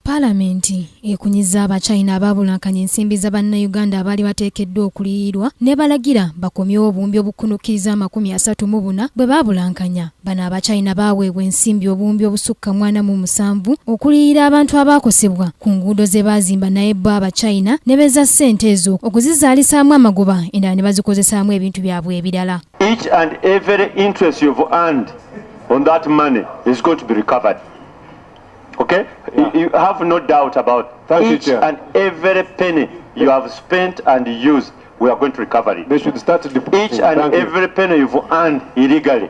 Palamenti ekunyiza abachina ababulankanya ensimbi za bannayuganda abali bateekeddwa okuliyirwa ne balagira bakomyewo obuwumbi obukunukiriza 34 bwe babulankanya. Bano abachina baweebwa ensimbi obuwumbi obusukka 47 okuliyira abantu abakosebwa ku nguudo ze baazimba naye bo abachina ne beza ssente ezo okuzizaalisaamu amagoba endala ne bazikozesaamu ebintu byabwe ebirala. Each and every interest you've earned on that money is going to be recovered. Okay? Yeah. You have no doubt about each and every penny you have spent and used, we are going to recover it. They should start each and every penny you've earned illegally,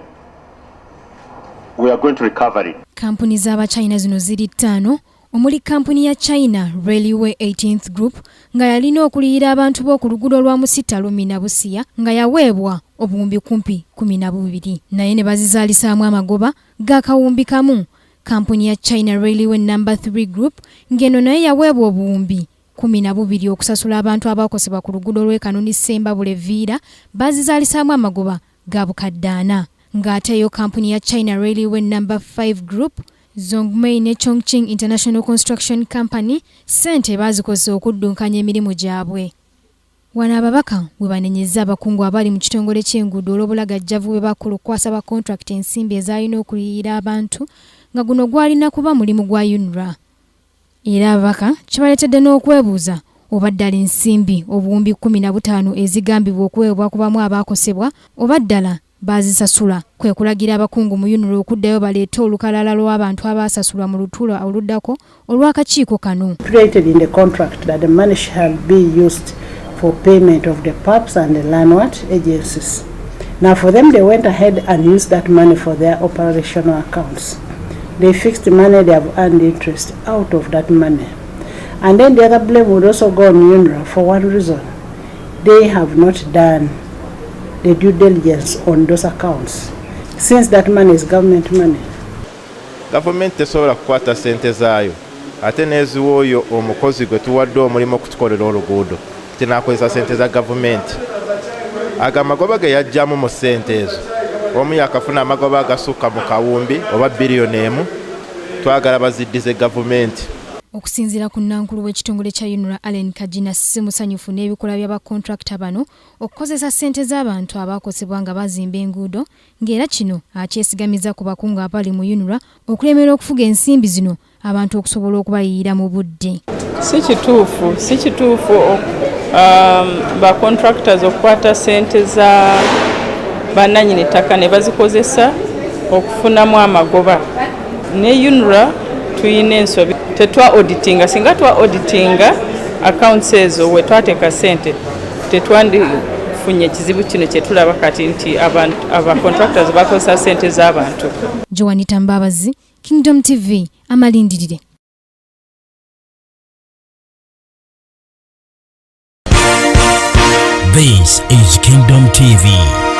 we are going to recover it. Kampuni z'abachina zino ziri 5 omuli kampuni ya China Railway 18th Group nga yalina okuliyira abantu b'oku luguudo lwa Musita Lumina Busia nga yaweebwa obuwumbi kumpi 12 naye ne bazizaalisaamu amagoba ga kawumbi kamu. Kampuni ya China Railway No. 3 Group ngeno naye yaweebwa obuwumbi 12 okusasula abantu abakosebwa ku luguudo lw'e Kanuni Sembabule Viira bazizaalisaamu amagoba ga bukaddaana. Ng'ate yo kampuni ya China Railway No. 5 Group Zhongmei ne Chongqing International Construction Company ssente bazikozesa okuddunkanya emirimu gyabwe. Wano ababaka bwe banenyezza abakungu abali mu kitongole ky'enguudo olw'obulagajjavu bwe bakulukwasa ba contract ensimbi ezalina okuliyira abantu nga guno gwalina kuba mulimu gwa UNRA. Era ababaka kibaleetedde n'okwebuuza oba ddala ensimbi obuwumbi 15 ezigambibwa okuweebwa ku bamu abakosebwa oba ddala baazisasula kwe kulagira abakungu mu UNRA okuddayo baleete olukalala lw'abantu abaasasulwa mu lutuula oluddako olw'akakiiko kano. Created in the contract that the money shall be used for payment of the PAPs and the landward agencies. Now for them, they went ahead and used that money for their operational accounts. They fixed the money, they have earned interest out of that money. And then the other blame would also go on UNRA for one reason. They have not done the due diligence on those accounts. Since that money is government money. Government tesobola kukwata sente zaayo. Ate neziwa oyo omukozi gwe tuwadde omulimu okutukolera oluguudo. Tinakozesa sente za government. Agamagoba ge yajjamu mu sente ezo. Omu yakafuna amagoba agasukka mu kawumbi oba biliyoni emu twagala baziddize gavumenti. Okusinziira ku nnankulu w'ekitongole kya UNRA Allen Kajina si musanyufu n'ebikola by'abakontrakita bano okukozesa ssente z'abantu abakosebwa nga bazimba enguudo ng'era kino akyesigamiza ku bakungu abali mu UNRA okulemera okufuga ensimbi zino abantu okusobola okubayiyira mu budde. Si kituufu ba contractors okukwata ssente za bannannyini ttaka ne bazikozesa okufunamu amagoba. Ne UNRA tuyina ensobi tetwa auditinga, singa twa auditinga accounts ezo we twateeka ssente tetwandifunye kizibu kino kye tulaba kati nti aba contractors bakozesa ssente z'abantu. Joanita Mbabazi, Kingdom TV, amalindirire. This is Kingdom TV.